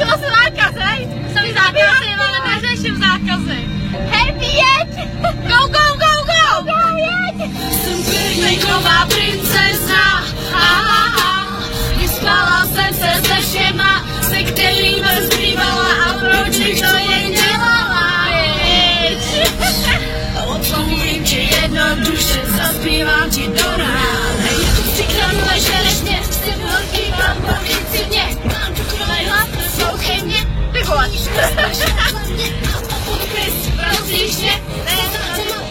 Skončilo se zákazy. Jsou zákazy, ale neřeším zákazy. Happy jeď! Go, go, go, go! Go, jeď! Jsem pyrníková princezna, vyspala jsem se se všema, se kterými zpívala a proč bych to jen dělala, jeď! Odpovím ti jednoduše, zaspívám ti do rána. Přikladnu železně, jsem velký bambam, si mě, mám tu kroj hlav, poslouchej mě. Ty vole. Prosíš mě,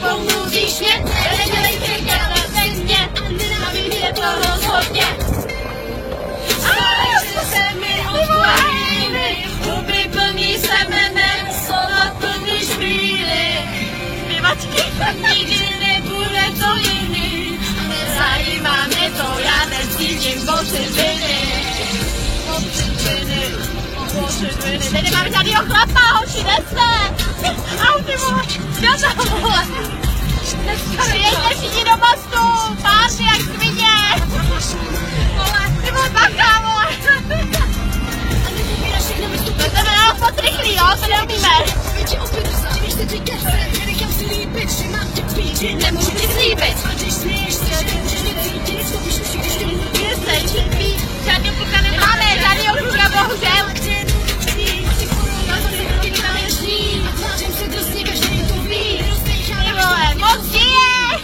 pomůžeš mě, nedělejte mě, aby mě to rozhodně. Společně se mi odklonili, huby plní semenem, slova plní špíly. Zpěvačky. Nikdy nebude to jiný, nezajímá mě to, já necítím pocit viny. Tady máme žádnýho chlapa, hoši, nese! Au, ty vole, já tam, vole! Přijeďte všichni do mostu, párty jak svině! Vole, ty vole, bacha, vole! To jdeme na moc rychlý, jo, to neumíme! Nemůžu ti slíbit! Žádný kluka nemáme, žádnýho kluka, bohužel! Ty vole, moc žije!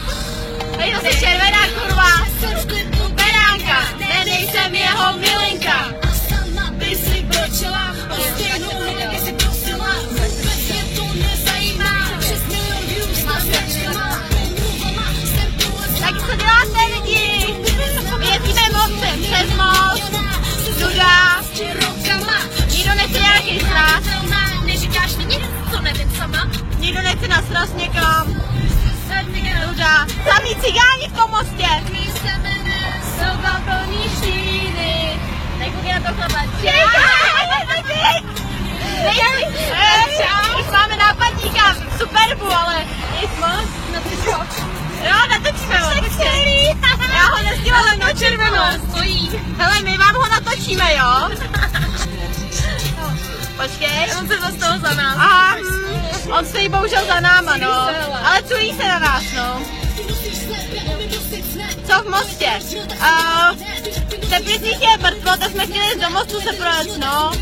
Tady zase červená kurva! Beránka, nejsem jeho milenka! A sama by si bločila, o stejnou by si prosila. Vůbec mě to nezajímá, přes milion views na světčila. tak co děláte lidi? Jezdíme mostem přes most, nuda, nikdo nechce nějaký sraz. Neříkáš mi nic, co nevím sama. Nikdo nechce na sraz někam. Nuda. Samý cigáni v tom mostě. Jsou balkoní šíry. Tak koukej na to chlapa. Už máme nápadníka v Superbu, ale nic moc. Jo, natočíme ho. Já ho nestílala na červenou. Hele, my vám ho natočíme, jo? Počkej. On se zastavil za nás. Aha, on stojí bohužel za náma, no. Ale culí se na nás, no. Co v mostě? Teplících je mrtvo, tak jsme chtěli do mostu se projet, no.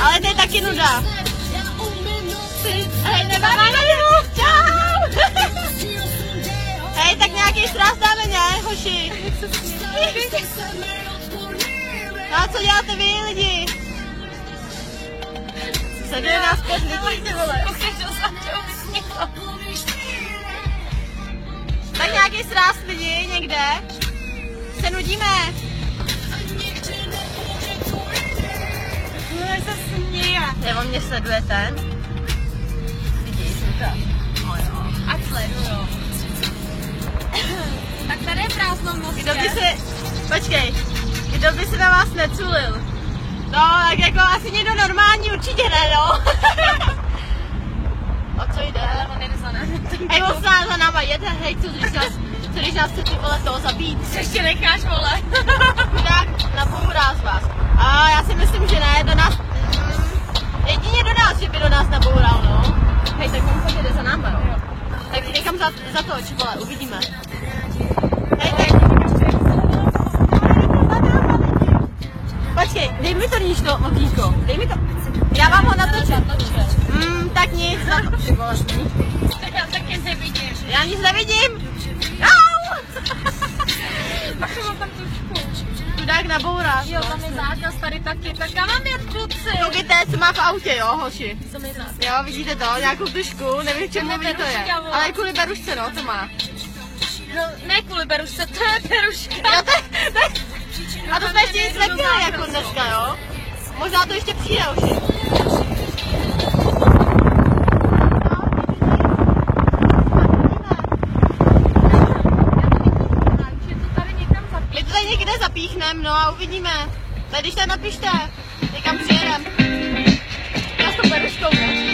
Ale to je taky nuda. Hej, nemáme najednou, čau! Hej, tak nějaký sraz dáme, ne, hoši? No a co děláte vy, lidi? Sleduje nás 5 lidí, ty vole. Tak nějaký sraz lidi někde? Se nudíme. Se směje. Nebo mě sledujete? Lidi, Ať sledujou. Tak tady je prázdno v mostě. kdo by se... Počkej. Kdo by se na vás neculil? No, tak jako asi někdo normální určitě ne, no. O co jde? On jde za námi. Hej, on za náma jede, hej, co když nás chce ty vole toho zabít? Co ještě necháš, vole? Tak, nabourá z vás. A já si myslím, že ne, do nás... Jedině do nás, že by do nás naboural, no. Hej, tak on fakt jde za náma, jo. Tak někam za to, či vole, uvidíme. Hej, tak... Počkej, dej mi to nížto, Mokýnko, dej mi to. Já vám ho natočím. Tak nic, na to. Ty vole, Já taky nevidíš. já nic nevidím. Au! Pak to mám tam tušku. Chudák nabouráš. Jo, tam je zákaz tady taky. Tak já mám jet, kluci. Koukejte, co má v autě, jo, hoši. Co mi zná? Jo, vidíte to, nějakou tušku, nevím, k čemu ví to je. Beruška, vole. Ale kvůli berušce, no, to má. No, ne kvůli berušce, to je beruška. Jo, tak. A to jsme ještě nic nepili, jako dneska, jo. Možná to ještě přijde, hoši. My to tady někde zapíchneme, no a uvidíme. Tak když tam napište, někam přijedem. Já s tou beruškou, ne?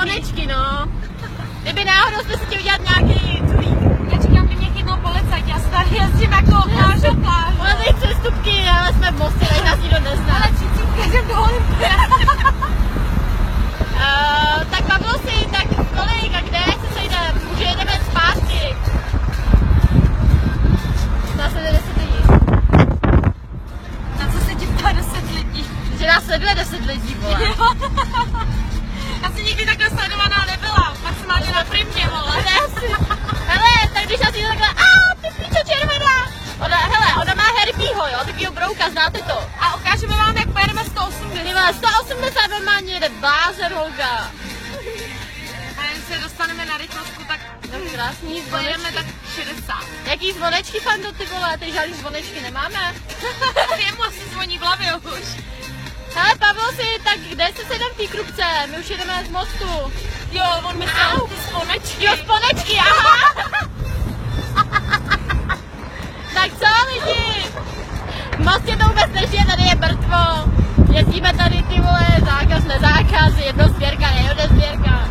zvonečky, no. Kdyby náhodou jsme si chtěli udělat nějaký culík. Já říkám, by mě chytnou policajt, já se tady jezdím jako pláž a pláž. Máme tady přestupky, ale jsme v Mostě, tak nás nikdo nezná. Ale 30 jdem do Olympie. Tak Pavlosi, tak kolik a kde se sejdeme? Už jedeme zpátky. Nás sleduje 10 lidí. Na co se ti ptá 10 lidí? Že nás sleduje 10 lidí, vole. Já jsem nikdy takhle sledovaná nebyla, maximálně na primě, vole. Hele, tak když nás jde takhle, ty píčo červená. Ona má herpího, jo, takovýho brouka, znáte to. A ukážeme vám, jak pojedeme 180. Ty vole, 180 normálně jede blázen, holka. A jen se dostaneme na rychlostku, tak No krásný pojedeme zvonečky. tak 60. Jaký zvonečky, Fando, ty vole, ty žádný zvonečky nemáme. Jemu asi zvoní v hlavě už. Hele, Pavlosi, tak kde se sejdem v té krupce? My už jedeme z mostu. Jo, on myslel ty sponečky. Jo, sponečky, aha. Tak co, lidi? V Mostě to vůbec nežije, tady je mrtvo. Jezdíme tady, ty vole, zákaz, nezákaz, jednosběrka, nejednosběrka.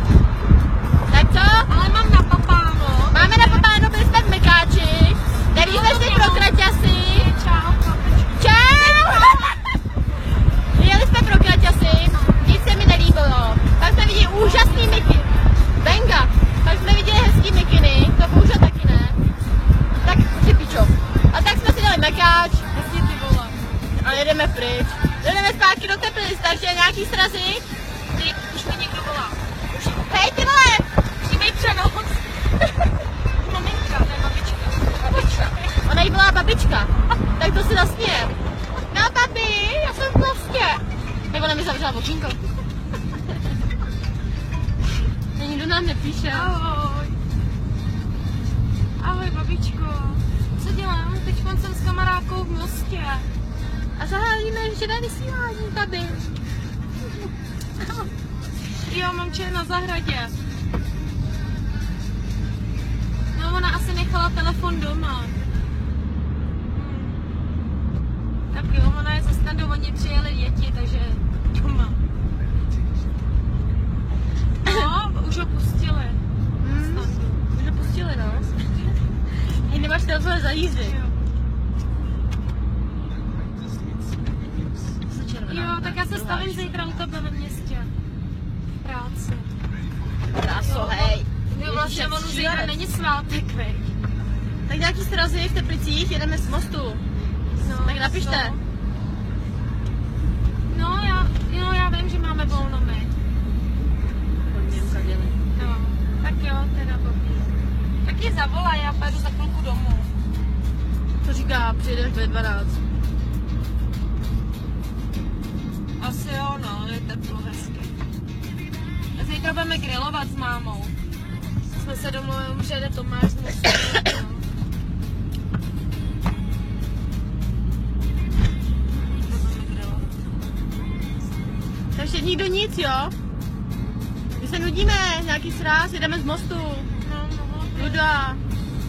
Tak co? Ale mám na papáno. Máme na papáno, byli jsme v Mekáči. Nevíme si pro kraťasy. Čau, Čau! Jeli jsme pro kraťasy, nic se mi nelíbilo. Pak jsme viděli úžasný miky. Benga. Pak jsme viděli hezký mikiny, to bohužel taky ne. Tak ty pičo. A tak jsme si dali Mekáč. Hezky ty vole. A jedeme pryč. Jedeme zpátky do Teplic, takže nějaký srazy. Ty, už mi někdo volá. Hej ty vole! Přímej přenos. Maminka, ne babička. Ona jí byla babička. Tak to si zasněje. No papi, já jsem vlastně. Tak ona mi zavřela okýnko. Nikdo nám nepíše. Ahoj. Ahoj babičko. Co dělám? Teď jsem s kamarádkou v Mostě. A zahájíme živé vysílání, babi. Jo, mám čaj na zahradě. No, ona asi nechala telefon doma. Tak jo, ona je ze Standu, oni přijeli děti, takže doma. No, už ho pustili. Už to pustili, no. Hej, nemáš telefon za jízdy. Jo. červená. Jo, tak já se stavím zítra u tebe ve městě. Práci. Kráso, hej. Jo, vlastně on už zítra není svátek, veď. Tak nějaký srazy v Teplicích, jedeme z mostu. No, Tak napište. No, já vím, že máme volno my. No, tak jo, teda babi. Tak ji zavolaj, já pojedu za chvilku domů. To říká, přijedeš ve 12. Asi jo, no, je teplo hezky. A zítra budeme grillovat s mámou. Jsme se domluvili, že jde Tomáš z Mostu. Takže nikdo nic, jo? My se nudíme, nějaký sráz, jedeme z mostu. No, Nuda.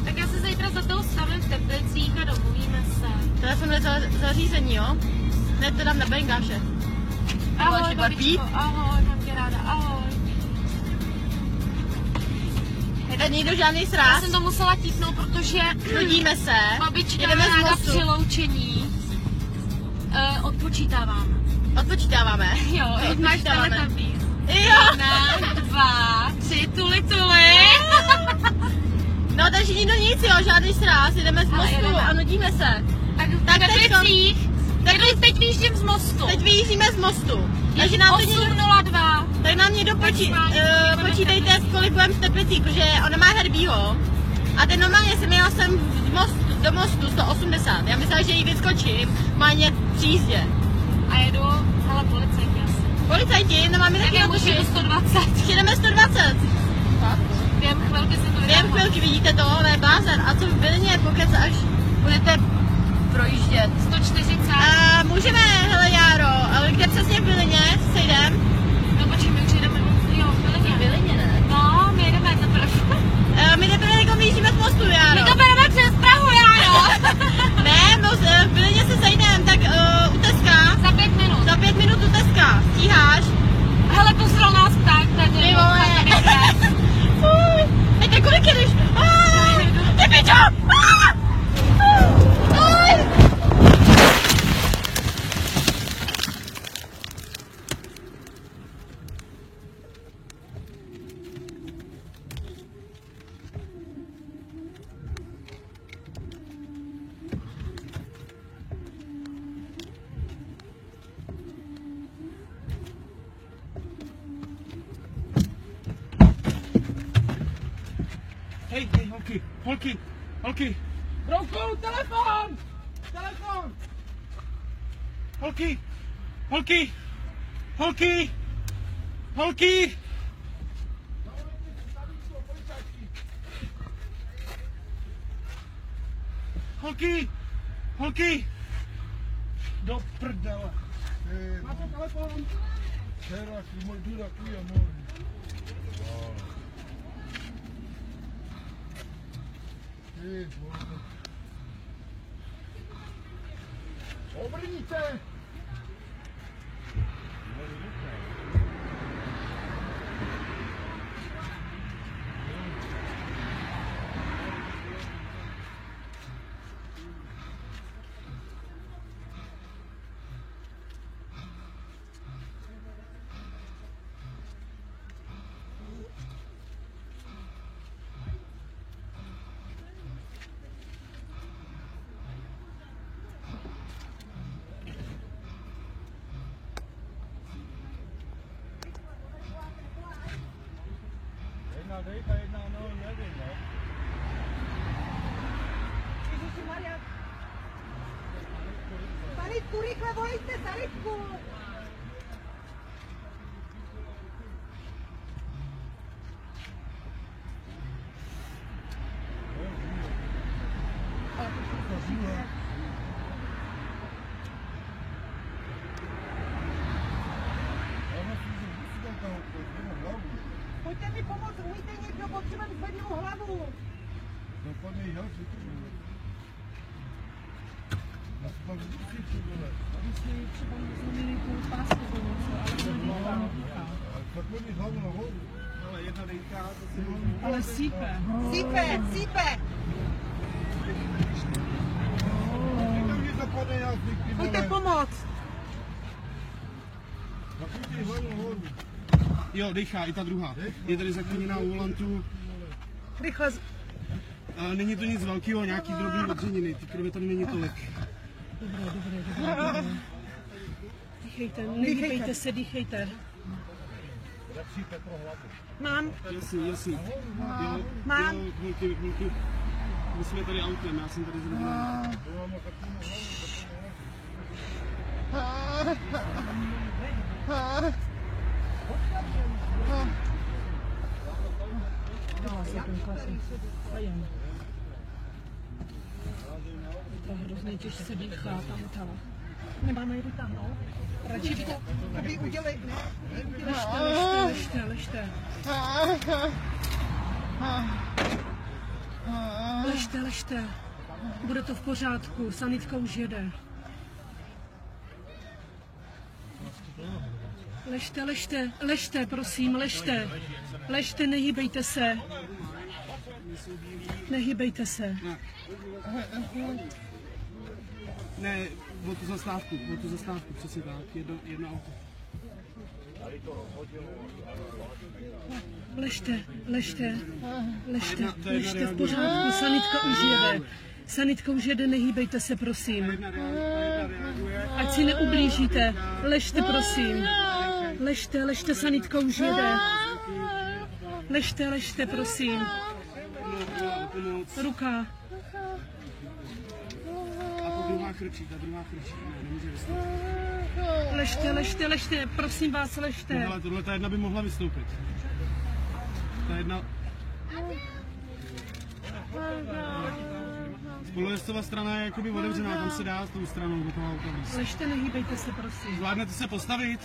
tak já se zítra za toho stavím v Teplicích a domluvíme se. Teda jsem zařízení, jo? Ne, to dám na bengáše. Ahoj, ještě barví? babičko, ahoj, mám tě ráda, ahoj. Tady nikdo žádný Já sráz, jsem to musela típnout, protože nudíme se, babička jedeme z ráda mostu. při loučení odpočítáváme. Odpočítáváme. Jo, jak máš Odpočítáváme. teletabíz. Jo. 1, 2, 3, tuli. No takže nikdo nic, jo, žádný sráz, jedeme z Ale mostu jedeme. a nudíme se. Tak Tak ve teďko- Teplicích. Teď výjíždím z mostu. Teď vyjíždíme z mostu. Takže nám to někdo, 8:02. tak nám někdo počítejte, kolik budeme v Teplicích, protože ona má Herbího. A ten normálně jsem jela sem do mostu 180. Já myslela, že ji vyskočím, má ně při jízdě. A jedu, hele, policajti asi. Policajti, no máme Tak taky já autoši. můžu 120. Jedeme 120. Během chvilky se to Během vydává. chvilky vidíte to, ale blázen. A co v Brně, pokud až budete projíždět? 140. Můžeme, hele Járo, ale kde přesně v Bylině sejdem? No počkej, my už jedeme. Jo, v Bylině. ne? No, my jedeme teprve. My teprve jako vyjíždíme z mostu, Járo. My to bereme přes Prahu, Járo. Ne, v Bylině se sejdem, tak u Teska. Za 5 minut. Za 5 minut u Teska. Stíháš? Hele, posral nás pták tady. Ty vole, Hejte, kolik jedeš? Ty pičo! Hej, holky! Brouku, telefon! Holky! Holky! Do prdele! Máte telefon? Teraz, můj důra, kuj, amor. Obrníte! Jedna, no, nevím, no. Ježišimaria. Sanitku, rychle volejte, sanitku. Pojďte mi pomoct, umíte někdo, potřeba vypadněnou hlavu. Dopadne já si to můžu. Já si pak vždycky vole. Když třeba zlomili tu pásku, ale Tak podni hlavu nahoru. Ale jedna dejka, to si ale sípe. Sípe. Říkám, že zapadne já si Pojďte pomoct. Tak podni hlavu nahoru. Jo, dejchá, i ta druhá. Je tady zakloněná u volantu. Rychle. Není to nic velkého, nějaký drobný odřeniny, ty krve tady není tolik. Dobré. Dýchejte, nedýchejte se, dýchejte. Mám. Jasný. Jo, Mám. Jo, holky. My jsme tady autem, já jsem tady zrovna. To hrozně těžce dýchá tam. Nemáme ji vytáhnout? Radši to, aby udělej, ne? Ležte. Ležte. Bude to v pořádku, sanitka už jede. Ležte, prosím, ležte. Ležte, nehýbejte se. Ne, o tu zastávku, přesně tak, jedno auto. Ležte, v pořádku, sanitka už jede, nehýbejte se, prosím. Ať si neublížíte, ležte, prosím. Ležte, sanitka už jede. Ležte, prosím. Ruka. A ta druhá krčí, nemůže vystoupit. Ležte, prosím vás, ležte. Tohle ta jedna by mohla vystoupit. Ta jedna... Spolujezdcová strana je jakoby otevřená, tam se dá s tou stranou do toho auta víc. Ležte, nehýbejte se, prosím. Zvládnete se postavit?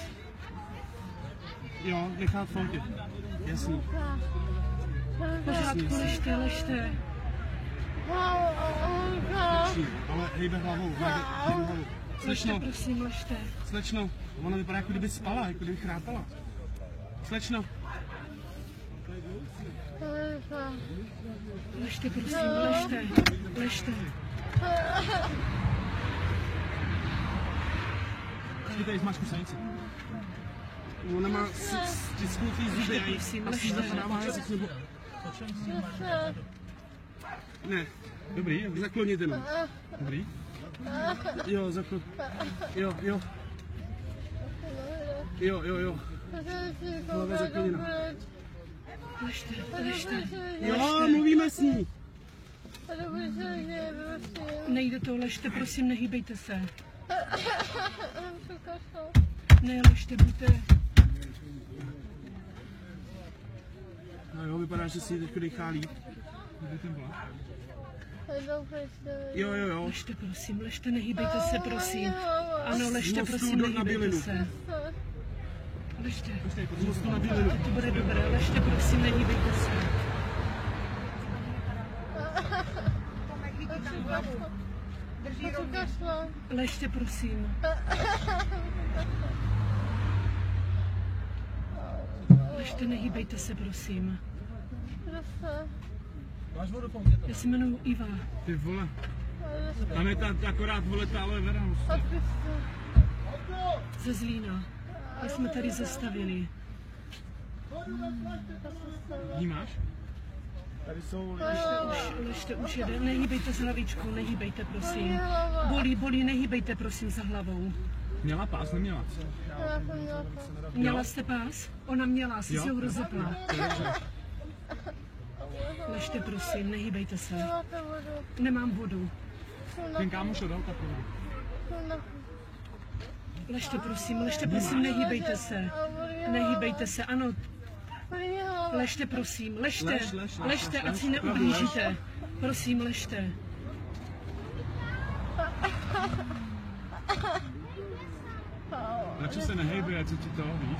Jo, nechat v frontě. Jasný. V pořádku, ležte. Ale hejbe hlavou, Slečno, Prosím, ležte. Slečno, ona vypadá, jako kdyby spala, jako kdyby chrápala. Slečno. Ležte, prosím, ležte. Ty tady máš kusenici. Ona má stisknutý zuby. Prosím, Asi ležte. zapadává jazyk nebo... Ne. Dobrý, zakloněte no. Dobrý. Jo, Jo. Hlava zakloněna. Ležte. Jo, mluvíme s ní. Nejde to, ležte, prosím, nehýbejte se. Ne, ležte, buďte. No jo, vypadá, že si teď dechá líp. Jo. Ležte, prosím, ležte, nehýbejte se, prosím. Ano, ležte, Mostu prosím, na nehýbejte bylinu. se. Ležte. Z mostu na bylinu. To bude dobré, ležte, prosím, nehýbejte se. Ležte, prosím. Ležte, nehýbejte se, prosím. Máš vodu, Já se jmenuji Iva. Ty vole. Tam je akorát vole ta aloe vera. Ze Zlína. My jsme tady zastavili. Vnímáš? Tady jsou Ležte už jede. Nehýbejte s hlavičkou, nehýbejte, prosím. Bolí, nehýbejte, prosím, za hlavou. Měla pás, neměla? Měla jste pás? Ona měla, asi Jo. se ho rozepla. Ležte, prosím, nehýbejte se. Nemám vodu. Ten kámoš dal takovou. Ležte, prosím, nehýbejte se. Nehýbejte se, ano. Ležte, prosím, ležte. Ležte, ať si neublížíte. Prosím, ležte. Radši se nehejbe, co ti to, víš?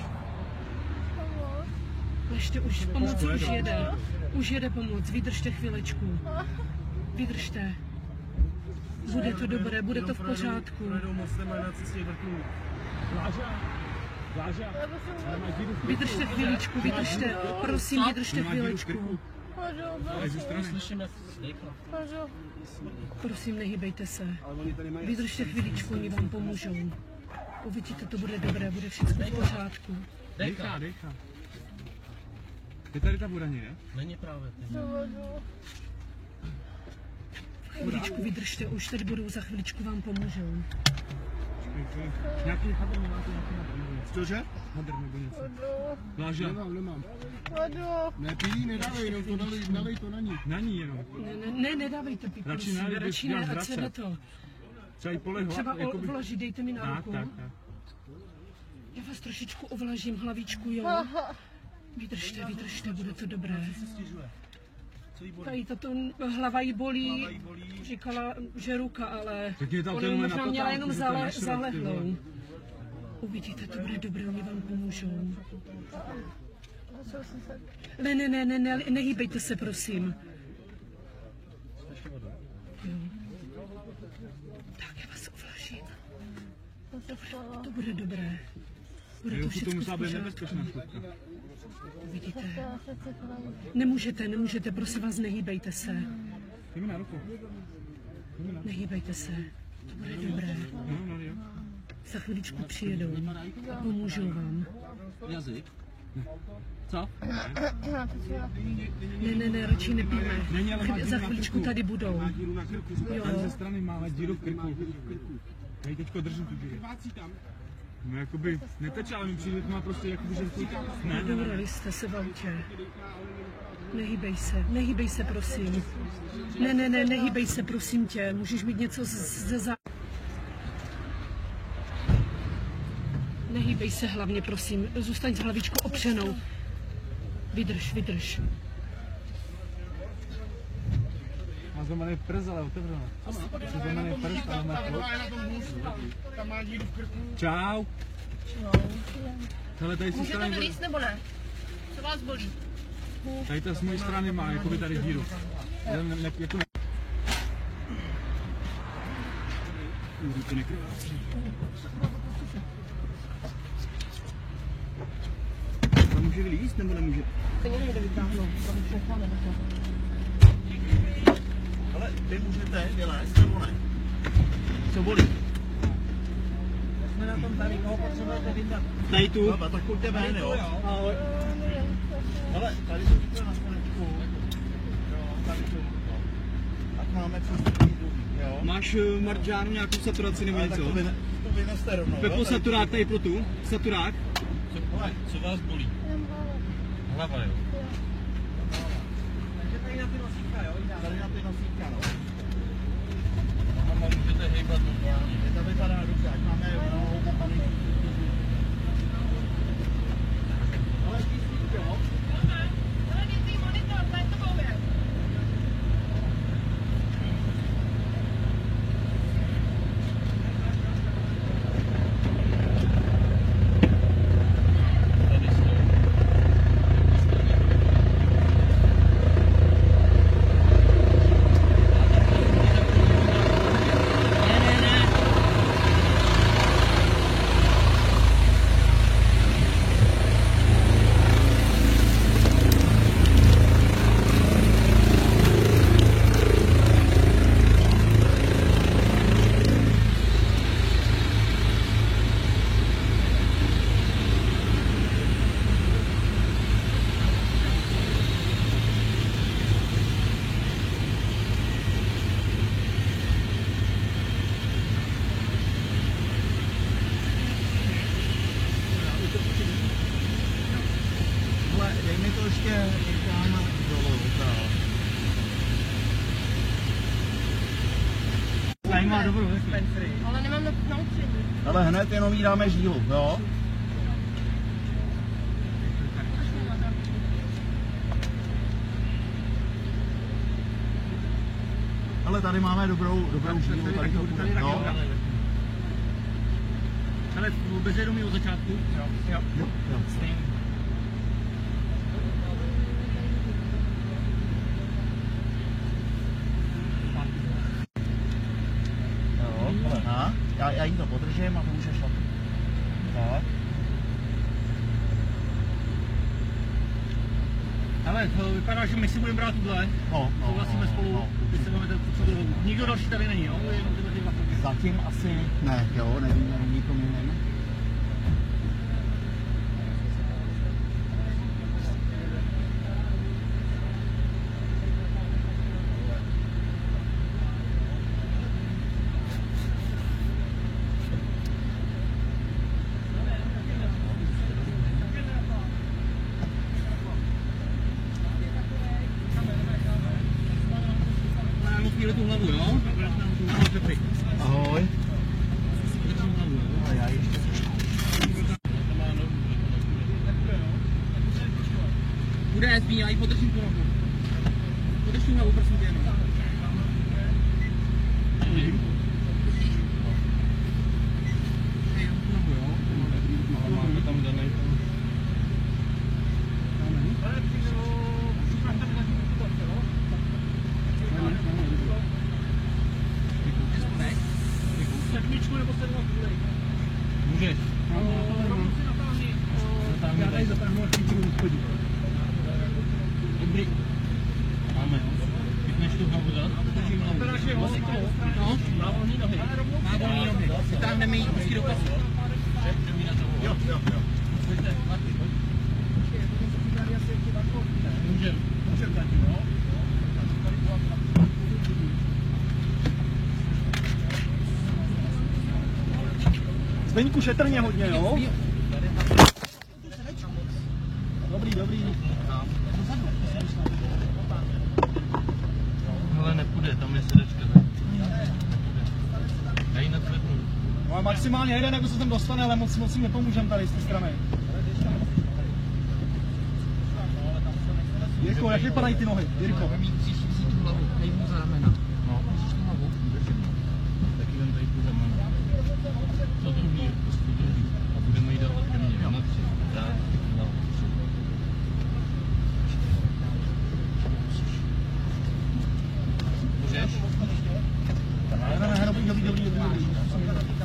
Ležte už, pomoc už jede. Už jede pomoc, vydržte chvilečku. Vydržte. Bude to dobré, bude to v pořádku. Projedou mostem a na cestě vrtulů. Vláža. Vydržte chviličku, vydržte. Prosím, vydržte chviličku. Slyším, jak Prosím, nehybejte se. Vydržte chviličku, oni vám pomůžou. Uvidíte, to bude dobré, bude všechno v pořádku. Dejchá. Je tady ta voda, ne? Není právě. Chviličku vydržte, už teď budou, za chviličku vám pomůžou. Nějaký hadr nemáte, nějaký hadr? Cože? Hadr nebo něco. Vláža. Nemám. Ne, pí, nedávej, jenom to nalej to na ní. Na ní jenom. Ne, nedávejte pít, Radši prosím, ne, radši dělám ne, ať se zvracet. jde to. Třeba jí polehla. Třeba ovlažit, dejte mi na ruku. Tak. Já vás trošičku ovlažím hlavičku, jo? Vydržte, bude to dobré. Tady tato hlava jí bolí, říkala, že ruka, ale Tak je tam ona tenhle možná na měla potázku, jenom že to je nešrot, ty zálehlou. vole. Uvidíte, to bude dobré, oni vám pomůžou. Ne, nehýbejte se, prosím. Jo. Tak, já vás ovlažím. To bude dobré. Bude to Jo, to všechno v musela být pořádku. nebezpečná šlupka. Uvidíte. Nemůžete, prosím vás, nehýbejte se. Jdi mi na ruku. Nehýbejte se. To bude dobré. No, jo. Za chviličku přijedou a pomůžou vám. Jazyk. Co? Ne, radši nepíme. Není, ale má díru Za na chviličku krku. tady budou. Má díru na krku. Jo. Tady ze strany má ale díru v krku. Já ji teďko držím tu díru. No jakoby neteče, ale mi přijde, to má prostě jakoby, že tu... Ne. Dobrali jste se v autě. Nehýbej se, prosím. Ne, nehýbej se, prosím tě. Můžeš mít něco ze zá... Nehýbej se hlavně, prosím. Zůstaň s hlavičkou opřenou. Vydrž. Má zlomený prst, ale otevřela. Zlomený prst, ale má to. Tam má díru v krku. Čau. Hele, tady si Můžete strany... vylíst nebo ne? Co vás bolí? Tady ta z mojí strany má, jakoby tady díru. Jako ne... To nekrvácí. To může může vylízt, nebo nemůže? Stejně nejde vytáhnout, to bych nechala nebo to. Ale vy můžete vylézt, nebo ne? Co bolí? Jsme na tom tady, koho potřebujete vydat. Tady tu? Dobra, tak pojďte ven, jo? Ahoj. Hele, tady jsou takhle na stanečku. Jo, tady jsou. Tak máme přístupný druhý, jo? Máš, Marťánu, nějakou saturaci nebo něco? Tak to vyneste rovnou. Pepo, saturák tady pro tu? Saturák? Co vás bolí? Hlava, jo? Takže tady na ty nosítka, jo? Tady na ty nosítka, no. Mama, můžete hejbat normálně. Je to vypadá dobře, ať máme mnoho opaných. Ale tisíc, jo? Dej mi to ještě někam dolů, Tady má dobrou Ale nemám na upření. Ale hned jenom jí dáme žílu, jo? Ale tady máme dobrou žílu, tady to bude, no. Ale bezvědomí od začátku? Jo. Já jí to podržím a to můžeš šlapat. Tak. Ale to vypadá, že my si budeme brát tuhle. Souhlasíme spolu, když se máme tu druhou. Nikdo další tady není, jo? Jenom tyhle ty dva. Zatím asi ne, jo, nevím, nikomu nevím. Tu hlavu, jo? Ahoj. A já ještě. Bude SB, já ji podržím tu nohu. Podrž tu hlavu, prosím tě, jenom. Máme tam danej. Sedmičku nebo sedmičku? Můžeš. Já tady zatáhnu a chvíli chodí. Dobrý. Máme. Pěkneš tu hlavu dát? Držím hlavu. No, má volný nohy. Má volný nohy. Vytáhneme jí úzký do pasu. Jo. Můžem taky, no. Zdeňku, šetrně hodně, jo? Dobrý. Ale nepůjde, tam je sedečka. Já ji nadvednu. No, maximálně jeden, jako se tam dostane, ale moc jim nepomůžem tady z té strany. Jirko, jak vypadají ty nohy? Jirko. Musíš vzít tu hlavu, dej mu za ramena. No, Musíš tu hlavu. taky vem tady tu ramena. To druhý, prostě druhý. A budeme jí dávat ke mně. Na 3. Tak, no. Můžeš? Dobrý.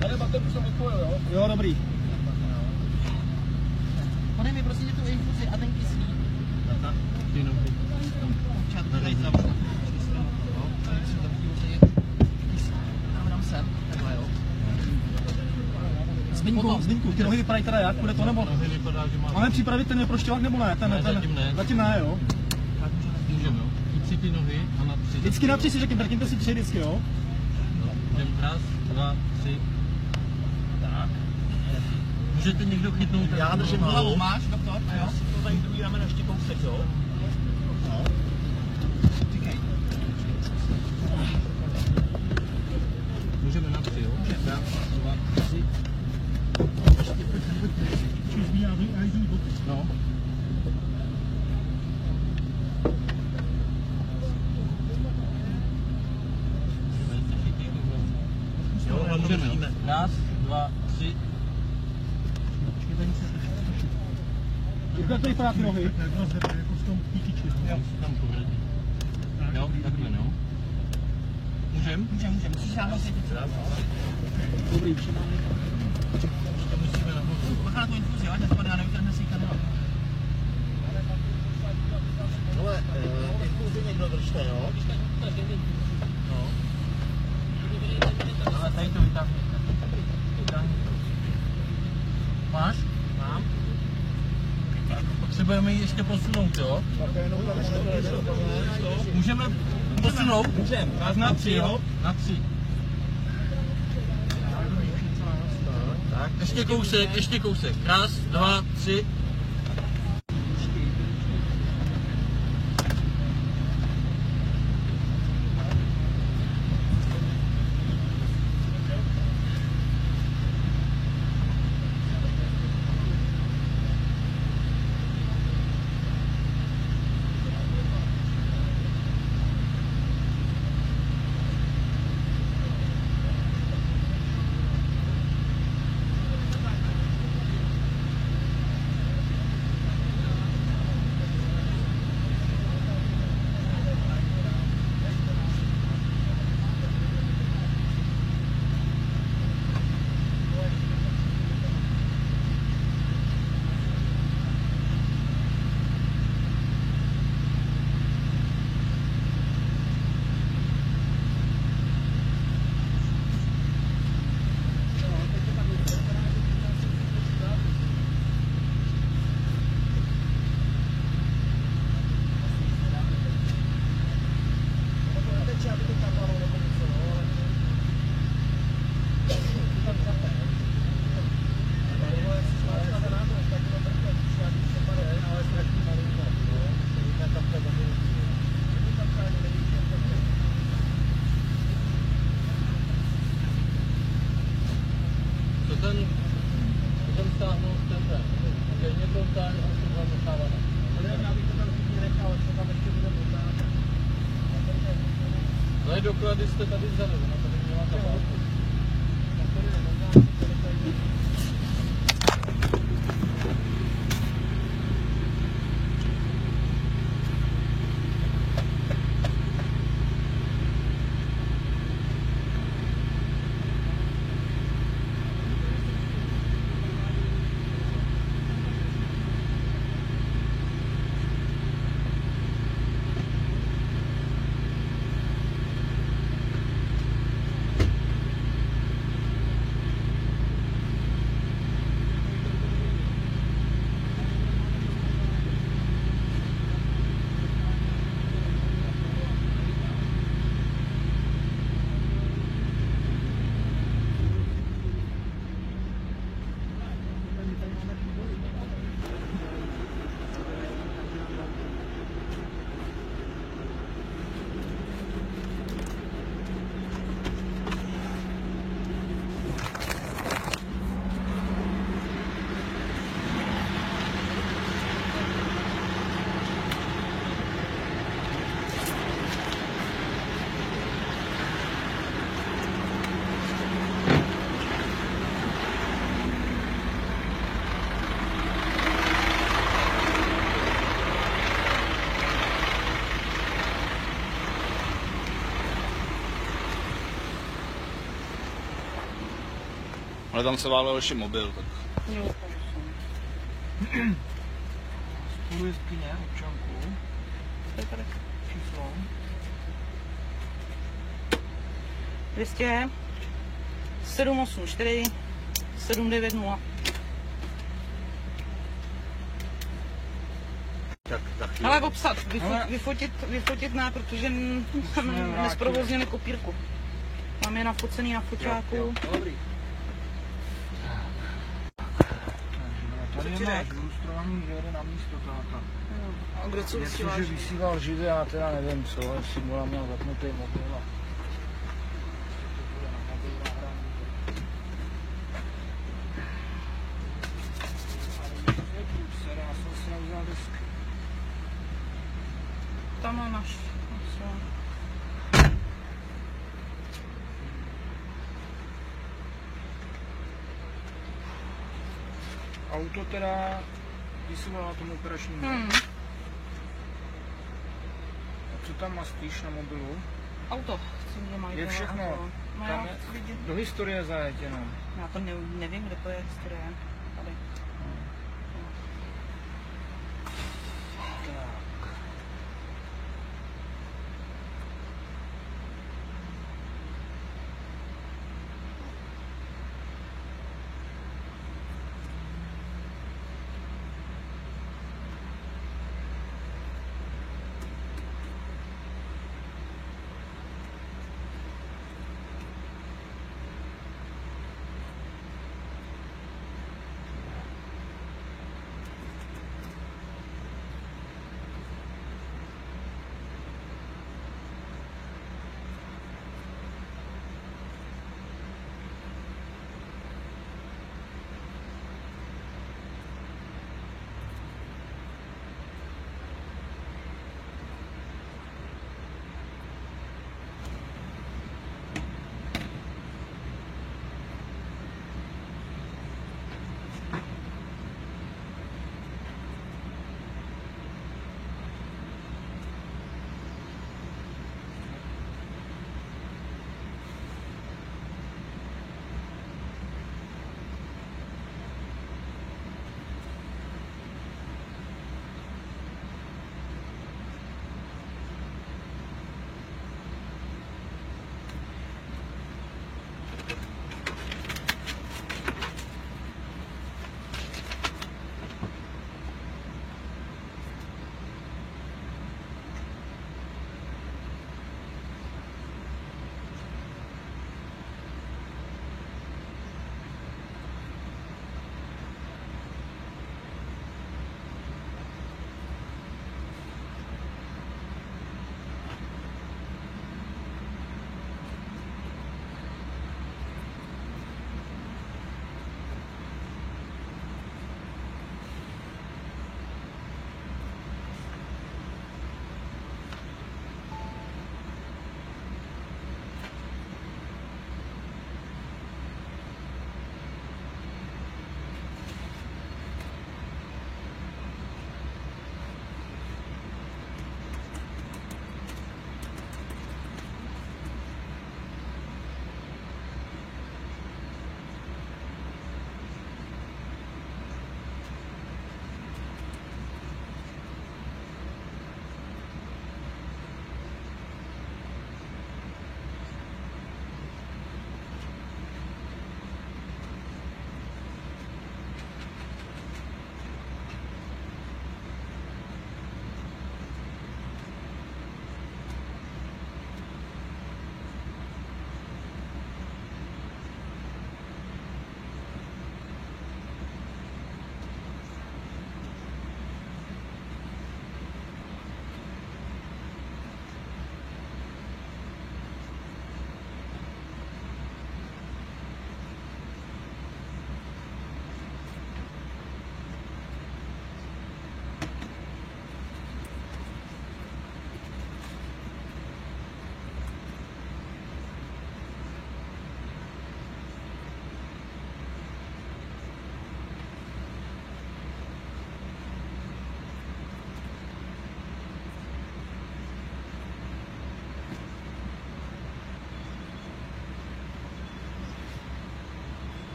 Tady baterku jsem odpojil, jo? Jo, dobrý. mi prostě tu infuzi a ten kyslík. Ty nohy. Dám sem, takhle jo. Zbyňku, ty nohy vypadají teda jak? Bude to nebo ne? Máme připravit ten neproštěvák nebo ne? Zatím ne, jo. Můžeme, jo. Si ty nohy a na 3. Vždycky na 3 si řekněme, mrkněte si 3 vždycky, jo? Jdem, 1, 2, 3. Tak. Můžete někdo chytnout? Já držím hlavu, máš, doktor? Jo. To tady dobíráme ještě kousek, jo? No. Říkej. Můžeme na 3, jo? 1, 2, 3. No. Můžeme. 1, 2, 3. Jak to vypadá ty nohy? Jo, tam pohledně. Jo, takhle, no. Můžem? Můžeme. Musíš nám nosit. Dobrý, přimáme. To musíme nahoru. Bacha na tu infuzi, ať nedopadne, já nevytrhne si kanál. Hele, infuzi někdo držte, jo? No. Ale tady to vytáhněte. Máš? Mám. Potřebujeme ji ještě posunout, jo? Můžeme posunout? Můžeme. Na 3, jo? Na 3. Tak, ještě kousek. 1, 2, 3. No doklady jste tady vzali, no tady měla tabálku. Ale tam se válel ještě mobil, tak... Jo. spolujezdkyně, občanku. To je tady. Číslo. 200 784 790. Tak za chvíli. Ale obsat, vyfotit ne, protože jsme nesprovoznili kopírku. Mám je nafocený na foťáku. Dobrý. Tady je máš ilustrovaný, že jede na místo táta. A kdo co Něco, vysíláš? že vysílal živě, já teda nevím co, jestli mu měl zapnutý mobil a... Tam má náš. Auto teda vysílala tomu operačnímu. A co tam mastíš na mobilu? Auto, co mě mají. Je všechno. Tam je, do historie zajet jenom. Já to nevím, kde to je historie. Tady.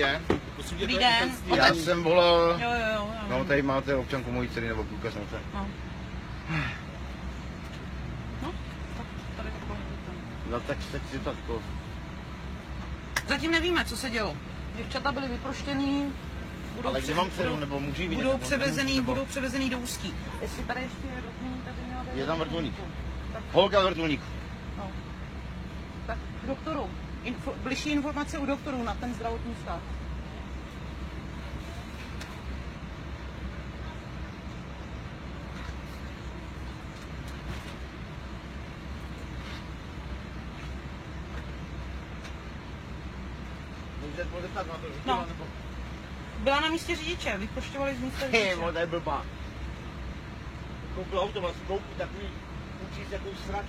den. Dobrý den. Já jsem volal, Jo. no tady máte občanku mojí dcery nebo průkaz noce. No. Tak tady to. No tak si to jako... Zatím nevíme, co se dělo. Děvčata byly vyproštěný. Ale kde mám dceru, nebo můžu vidět? Budou převezený do Ústí. Jestli tady ještě je vrtulník, tady měla být. Je tam vrtulník. Holka vrtulník. No. Tak k doktoru. Bližší informace u doktorů na ten zdravotní stav. Můžete podeptat na to, že No. Byla na místě řidiče, vyprošťovali z místa řidiče. to je blbá. Koupil auto, vlastně koupí takový, učí se takovou srač.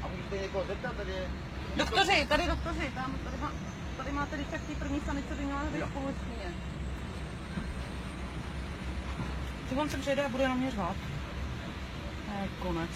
A můžete někoho zeptat, tady je... Doktoři, tady tady máte teď tak ty první sanice by měla být spolu s mě. Ty on se přejde a bude na mě řvát. Konec.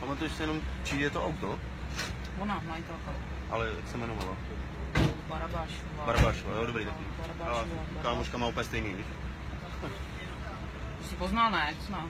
Pamatuješ si jenom, či je to auto? Ona, majitelka. Ale jak se jmenovala? Barabášová. Barabášová, jo, dobrý taky. Barabášová. A kámoška má úplně stejný, víš? Jsi poznal, ne? Jak zná.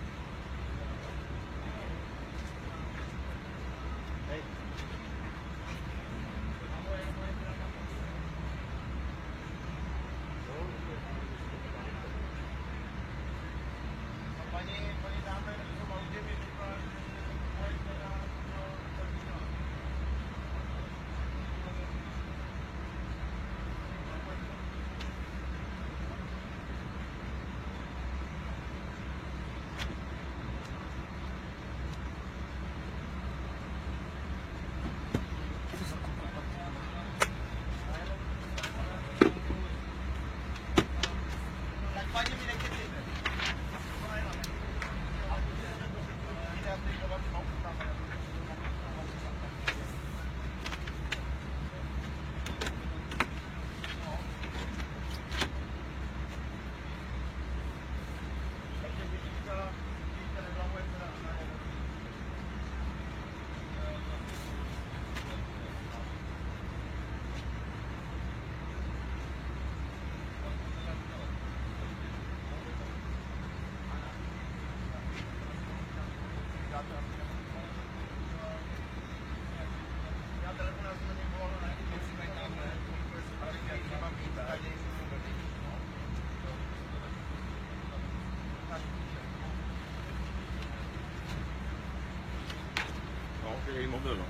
její mobil, no.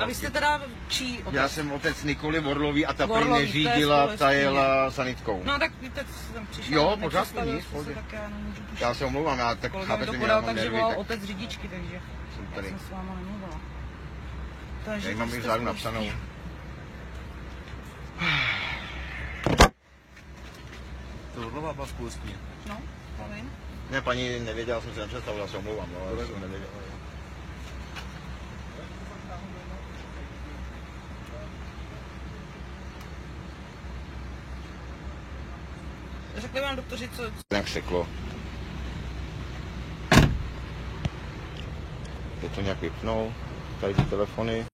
A vy jste teda čí otec? Já jsem otec Nikoly Vorlový a ta prý Vorlový, neřídila, to je ta jela sanitkou. No tak víte, co jsem přišel. Jo, pořád nic, tak já nemůžu tušit. Já se omlouvám, já tak Kolega mi chápete, to mě podal mám tak, že nervy, volal tak otec řidičky, takže jsem já tady. jsem s váma nemluvila. Takže Já mám to i jste vzadu spouští. napsanou. To Orlová byla v Polsku. No, to vím. Ne, paní nevěděla, jsem si nepředstavil, já se omlouvám, no, ale jsem nevěděl. Řekli vám doktoři, co... Jak řeklo. Je to nějak vypnou, tady ty telefony.